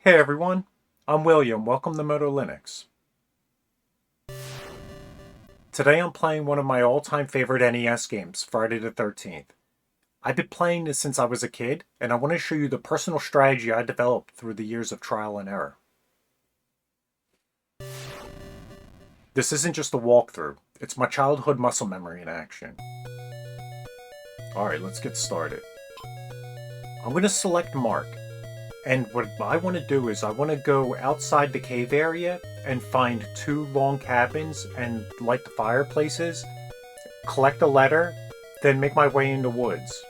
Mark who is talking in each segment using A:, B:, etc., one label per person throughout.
A: Hey everyone, I'm William. Welcome to Moto Linux. Today I'm playing one of my all-time favorite NES games, Friday the 13th. I've been playing this since I was a kid, and I want to show you the personal strategy I developed through the years of trial and error. This isn't just a walkthrough, it's my childhood muscle memory in action. Alright, let's get started. I'm going to select Mark. And what I want to do is I want to go outside the cave area and find 2 long cabins and light the fireplaces, collect a letter, then make my way into woods.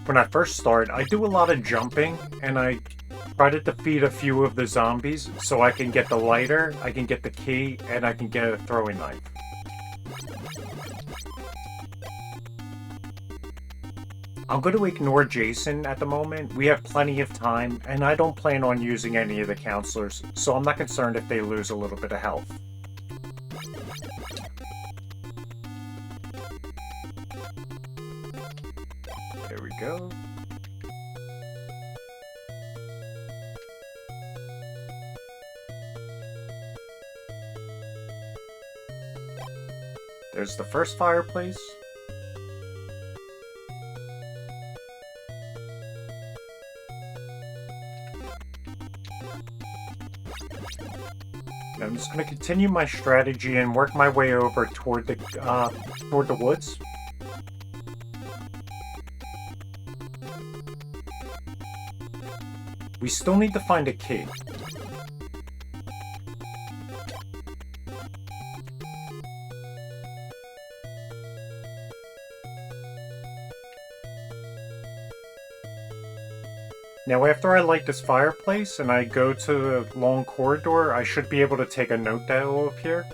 A: When I first start, I do a lot of jumping and I try to defeat a few of the zombies so I can get the lighter, I can get the key, and I can get a throwing knife. I'm going to ignore Jason at the moment. We have plenty of time, and I don't plan on using any of the counselors, so I'm not concerned if they lose a little bit of health. There we go. There's the first fireplace. I'm just going to continue my strategy and work my way over toward the woods. We still need to find a key. Now after I light this fireplace and I go to the long corridor, I should be able to take a note that will appear.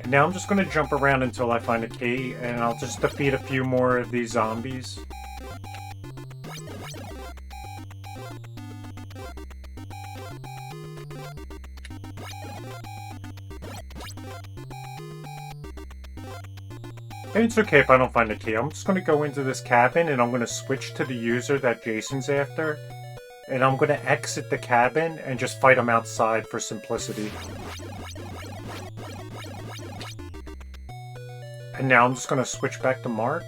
A: And now I'm just going to jump around until I find a key, and I'll just defeat a few more of these zombies. And it's okay if I don't find a key. I'm just going to go into this cabin and I'm going to switch to the user that Jason's after. And I'm going to exit the cabin and just fight him outside for simplicity. And now I'm just going to switch back to Mark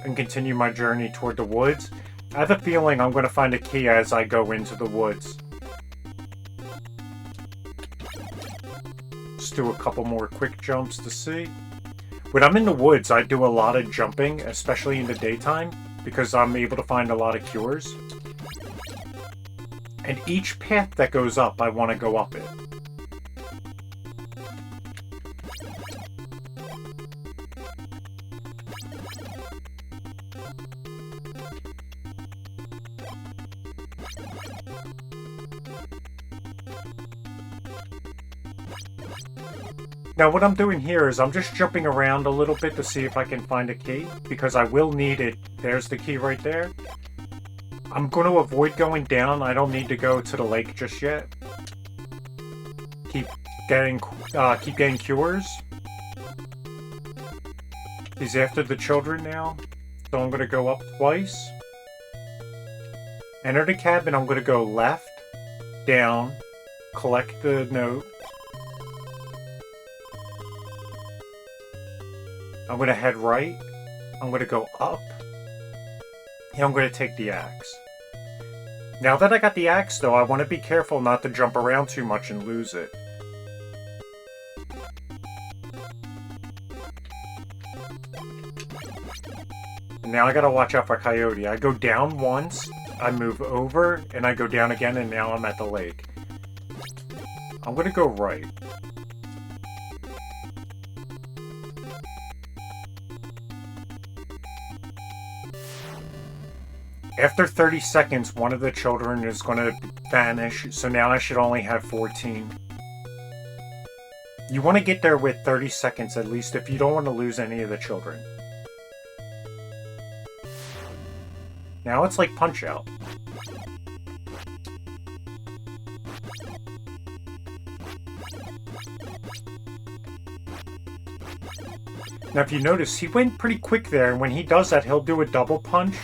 A: and continue my journey toward the woods. I have a feeling I'm going to find a key as I go into the woods. Just do a couple more quick jumps to see. When I'm in the woods, I do a lot of jumping, especially in the daytime, because I'm able to find a lot of cures. And each path that goes up, I want to go up it. Now what I'm doing here is I'm just jumping around a little bit to see if I can find a key, because I will need it. There's the key right there. I'm going to avoid going down. I don't need to go to the lake just yet. Keep getting cures. He's after the children now, so I'm going to go up twice. Enter the cabin. I'm going to go left, down, collect the note. I'm going to head right, I'm going to go up, and I'm going to take the axe. Now that I got the axe though, I want to be careful not to jump around too much and lose it. And now I gotta watch out for Coyote. I go down once, I move over, and I go down again, and now I'm at the lake. I'm going to go right. After 30 seconds, one of the children is going to vanish, so now I should only have 14. You want to get there with 30 seconds at least if you don't want to lose any of the children. Now it's like Punch-Out. Now if you notice, he went pretty quick there, and when he does that, he'll do a double punch.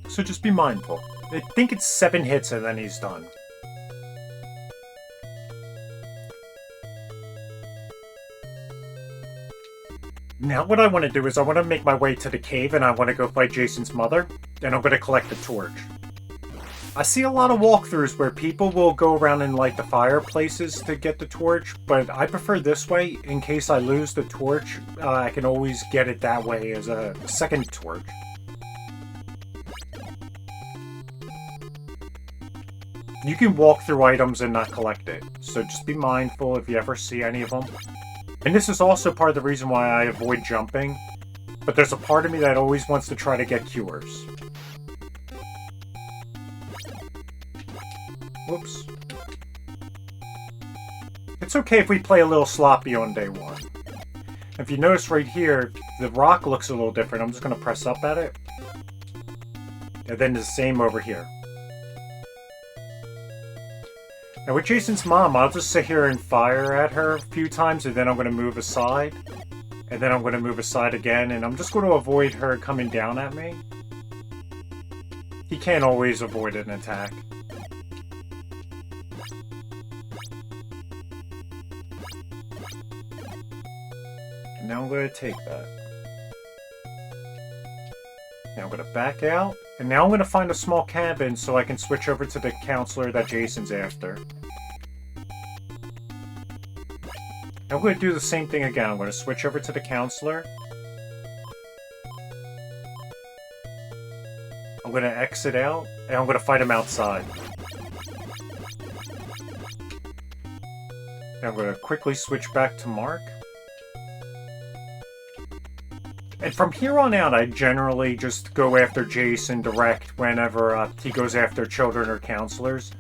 A: So just be mindful. I think it's 7 hits and then he's done. Now what I want to do is I want to make my way to the cave and I want to go fight Jason's mother, and I'm going to collect the torch. I see a lot of walkthroughs where people will go around and light the fireplaces to get the torch, but I prefer this way. In case I lose the torch, I can always get it that way as a second torch. You can walk through items and not collect it, so just be mindful if you ever see any of them. And this is also part of the reason why I avoid jumping, but there's a part of me that always wants to try to get cures. Whoops. It's okay if we play a little sloppy on day 1. If you notice right here, the rock looks a little different. I'm just going to press up at it. And then the same over here. Now with Jason's mom, I'll just sit here and fire at her a few times, and then I'm going to move aside. And then I'm going to move aside again, and I'm just going to avoid her coming down at me. He can't always avoid an attack. And now I'm going to take that. Now I'm going to back out. And now I'm going to find a small cabin so I can switch over to the counselor that Jason's after. I'm going to do the same thing again. I'm going to switch over to the counselor. I'm going to exit out, and I'm going to fight him outside. And I'm going to quickly switch back to Mark. And from here on out, I generally just go after Jason direct whenever he goes after children or counselors.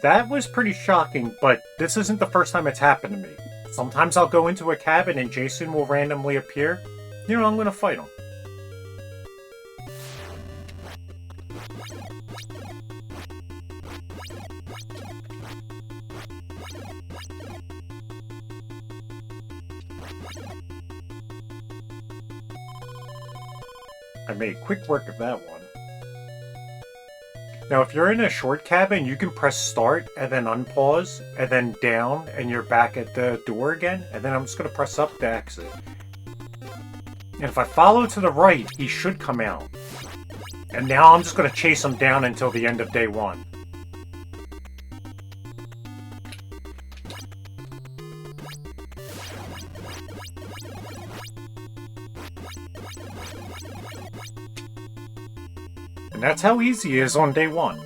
A: That was pretty shocking, but this isn't the first time it's happened to me. Sometimes I'll go into a cabin and Jason will randomly appear. You know, I'm gonna fight him. I made quick work of that one. Now, if you're in a short cabin, you can press start and then unpause and then down and you're back at the door again. And then I'm just going to press up to exit. And if I follow to the right, he should come out. And now I'm just going to chase him down until the end of day 1. And that's how easy he is on day 1.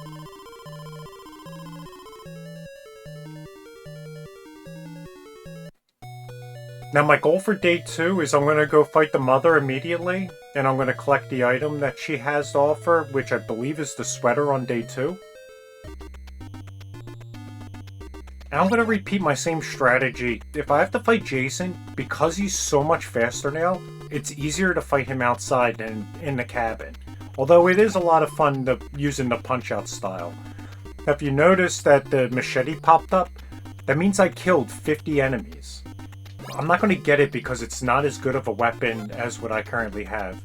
A: Now my goal for day 2 is I'm going to go fight the mother immediately, and I'm going to collect the item that she has to offer, which I believe is the sweater on day 2. And I'm going to repeat my same strategy. If I have to fight Jason, because he's so much faster now, it's easier to fight him outside than in the cabin. Although it is a lot of fun using the punch-out style. Now, if you notice that the machete popped up, that means I killed 50 enemies. I'm not going to get it because it's not as good of a weapon as what I currently have.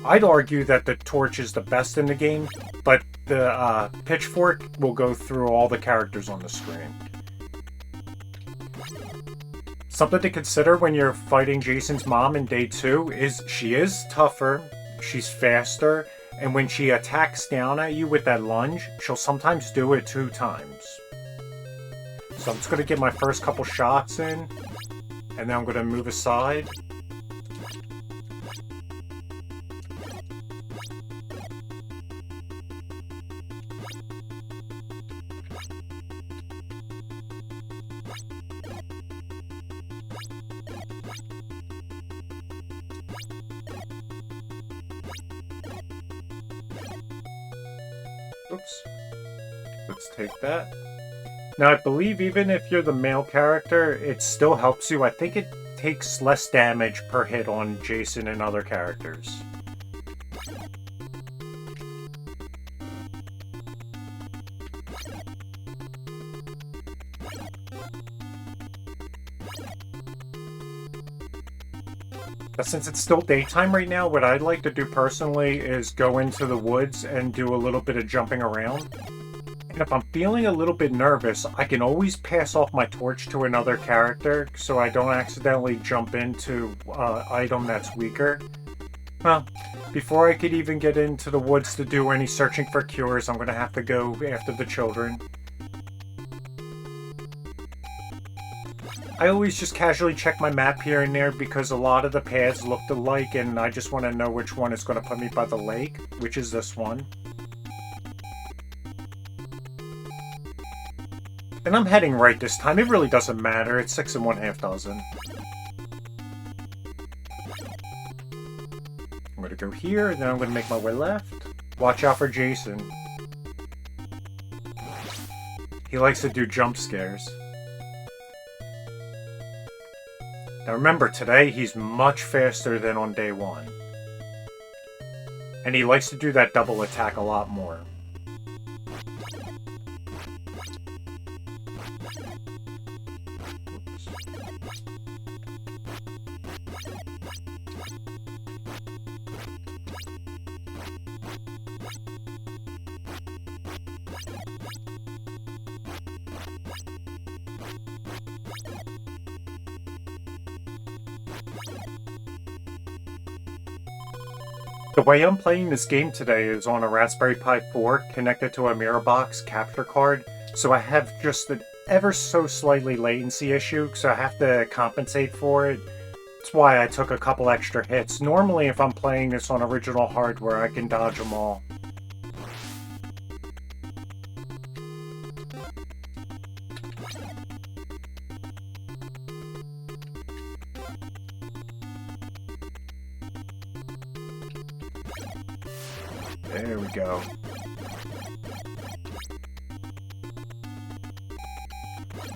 A: I'd argue that the torch is the best in the game, but the pitchfork will go through all the characters on the screen. Something to consider when you're fighting Jason's mom in day 2 is she is tougher. She's faster, and when she attacks down at you with that lunge, she'll sometimes do it 2 times. So I'm just going to get my first couple shots in, and then I'm going to move aside. Oops. Let's take that. Now, I believe even if you're the male character, it still helps you. I think it takes less damage per hit on Jason and other characters. But since it's still daytime right now, what I'd like to do personally is go into the woods and do a little bit of jumping around. And if I'm feeling a little bit nervous, I can always pass off my torch to another character so I don't accidentally jump into an item that's weaker. Well, before I could even get into the woods to do any searching for cures, I'm going to have to go after the children. I always just casually check my map here and there because a lot of the paths looked alike and I just want to know which one is going to put me by the lake, which is this one. And I'm heading right this time. It really doesn't matter. It's 6 1/2 dozen. I'm going to go here, and then I'm going to make my way left. Watch out for Jason. He likes to do jump scares. Now remember, today he's much faster than on day 1. And he likes to do that double attack a lot more. The way I'm playing this game today is on a Raspberry Pi 4 connected to a Mirabox capture card, so I have just an ever so slightly latency issue, so I have to compensate for it. That's why I took a couple extra hits. Normally if I'm playing this on original hardware, I can dodge them all. There we go.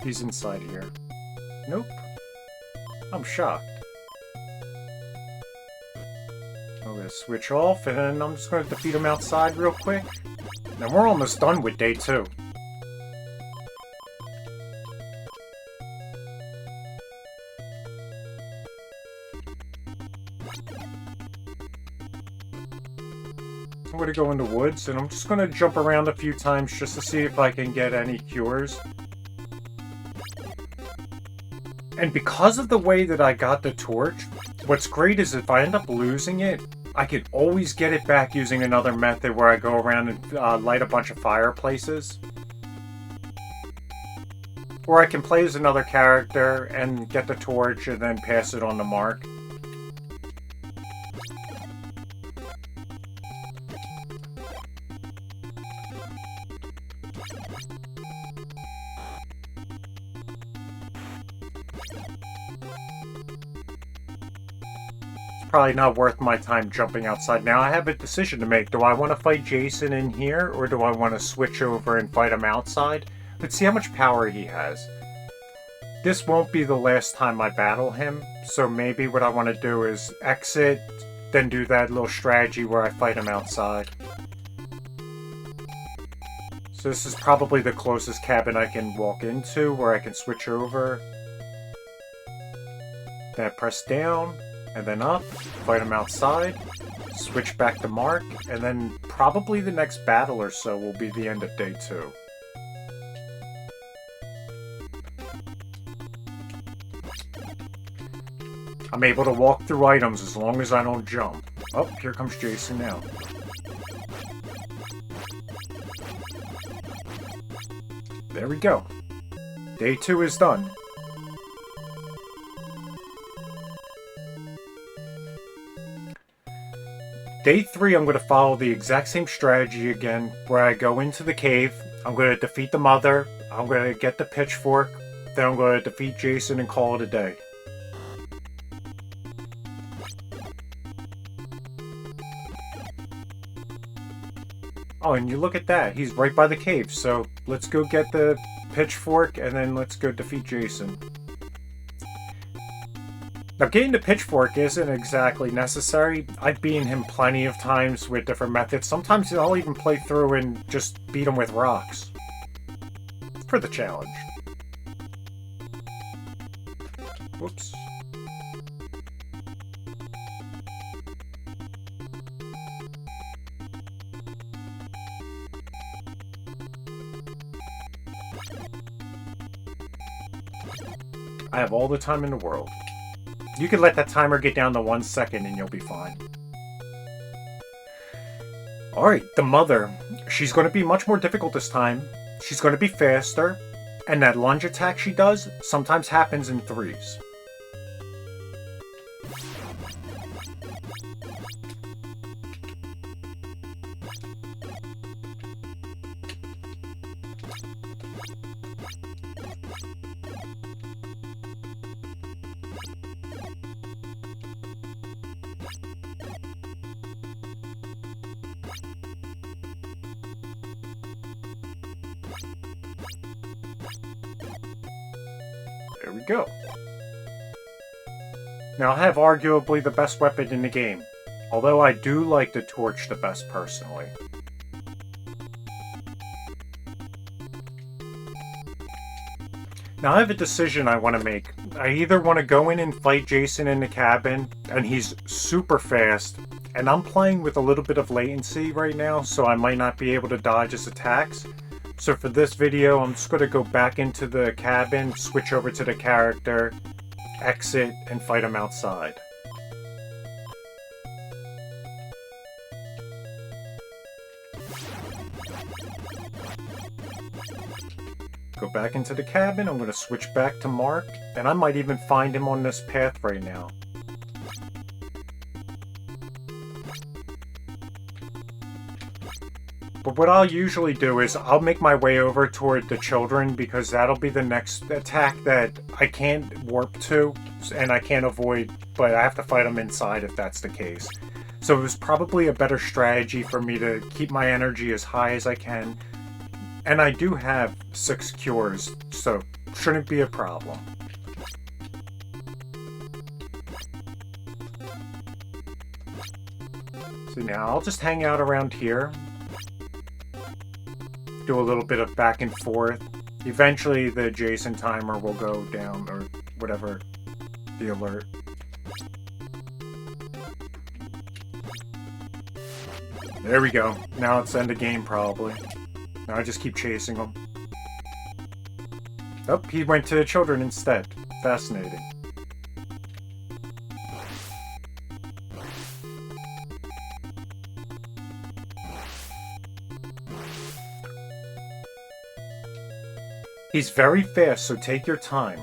A: He's inside here. Nope. I'm shocked. I'm gonna switch off, and then I'm just gonna defeat him outside real quick. And we're almost done with day 2. I'm going to go in the woods, and I'm just going to jump around a few times just to see if I can get any cures. And because of the way that I got the torch, what's great is if I end up losing it, I can always get it back using another method where I go around and light a bunch of fireplaces. Or I can play as another character and get the torch and then pass it on to Mark. Probably not worth my time jumping outside. Now I have a decision to make. Do I want to fight Jason in here, or do I want to switch over and fight him outside? Let's see how much power he has. This won't be the last time I battle him, so maybe what I want to do is exit, then do that little strategy where I fight him outside. So this is probably the closest cabin I can walk into, where I can switch over. Then I press down. And then up, fight him outside, switch back to Mark, and then probably the next battle or so will be the end of day 2. I'm able to walk through items as long as I don't jump. Oh, here comes Jason now. There we go. Day 2 is done. Day 3, I'm going to follow the exact same strategy again, where I go into the cave, I'm going to defeat the mother, I'm going to get the pitchfork, then I'm going to defeat Jason and call it a day. Oh, and you look at that. He's right by the cave. So let's go get the pitchfork and then let's go defeat Jason. Now, getting the pitchfork isn't exactly necessary. I've beaten him plenty of times with different methods. Sometimes I'll even play through and just beat him with rocks. For the challenge. Whoops. I have all the time in the world. You can let that timer get down to 1 second and you'll be fine. Alright, the mother. She's going to be much more difficult this time. She's going to be faster. And that lunge attack she does sometimes happens in threes. There we go. Now I have arguably the best weapon in the game, although I do like the torch the best personally. Now I have a decision I want to make. I either want to go in and fight Jason in the cabin, and he's super fast, and I'm playing with a little bit of latency right now, so I might not be able to dodge his attacks. So for this video, I'm just going to go back into the cabin, switch over to the character, exit, and fight him outside. Go back into the cabin, I'm going to switch back to Mark, and I might even find him on this path right now. But what I'll usually do is I'll make my way over toward the children because that'll be the next attack that I can't warp to and I can't avoid, but I have to fight them inside if that's the case. So it was probably a better strategy for me to keep my energy as high as I can. And I do have 6 cures, so shouldn't be a problem. So now I'll just hang out around here. Do a little bit of back and forth. Eventually the Jason timer will go down, or whatever the alert. There we go. Now it's end of game probably. Now I just keep chasing him. Oh, he went to the children instead. Fascinating. He's very fast, so take your time.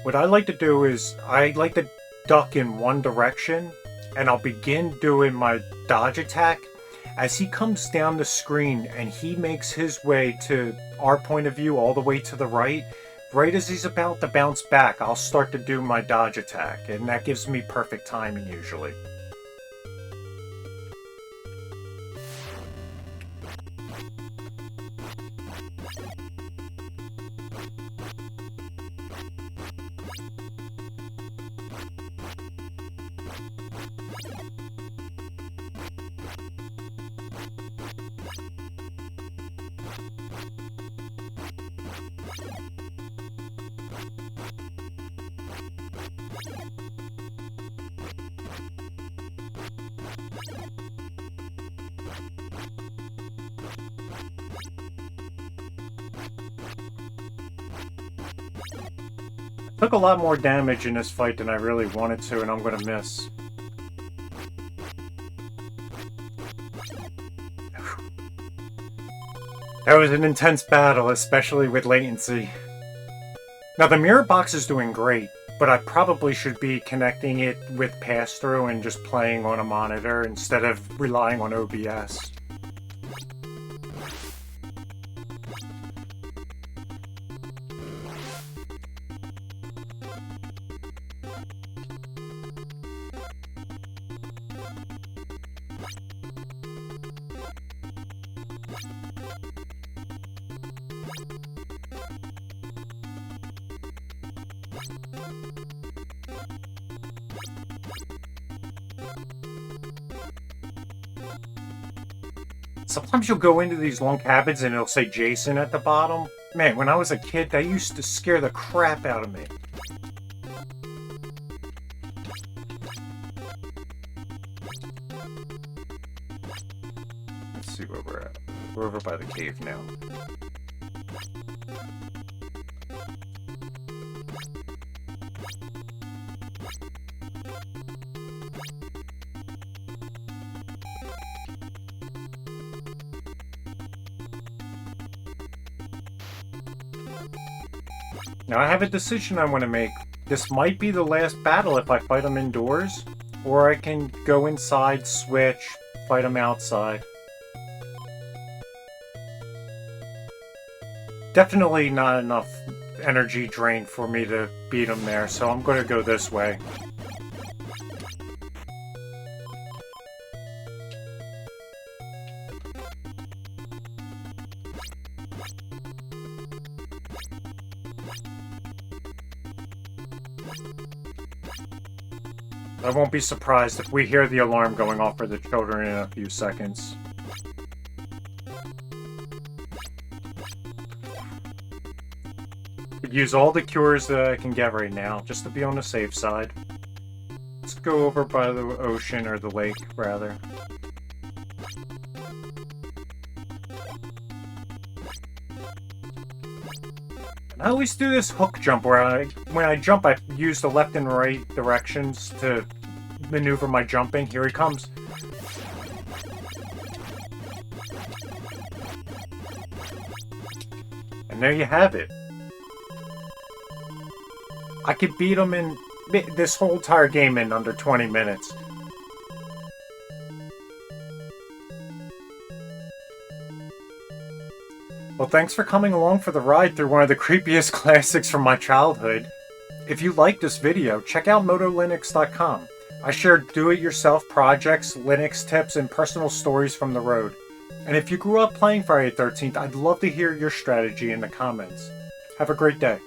A: What I like to do is, I like to duck in one direction, and I'll begin doing my dodge attack. As he comes down the screen and he makes his way to our point of view all the way to the right as he's about to bounce back, I'll start to do my dodge attack, and that gives me perfect timing usually. Took a lot more damage in this fight than I really wanted to, and I'm gonna miss. That was an intense battle, especially with latency. Now the Mirabox is doing great, but I probably should be connecting it with pass-through and just playing on a monitor instead of relying on OBS. Sometimes you'll go into these long cabins and it'll say Jason at the bottom. Man, when I was a kid, that used to scare the crap out of me. Let's see where we're at. We're over by the cave now. Now I have a decision I want to make. This might be the last battle if I fight them indoors, or I can go inside, switch, fight them outside. Definitely not enough energy drain for me to beat them there, so I'm going to go this way. I won't be surprised if we hear the alarm going off for the children in a few seconds. Could use all the cures that I can get right now, just to be on the safe side. Let's go over by the ocean, or the lake, rather. I always do this hook jump where when I jump, I use the left and right directions to maneuver my jumping. Here he comes. And there you have it. I could beat him in this whole entire game in under 20 minutes. Well, thanks for coming along for the ride through one of the creepiest classics from my childhood. If you liked this video, check out MotoLinux.com. I share do-it-yourself projects, Linux tips, and personal stories from the road. And if you grew up playing Friday the 13th, I'd love to hear your strategy in the comments. Have a great day.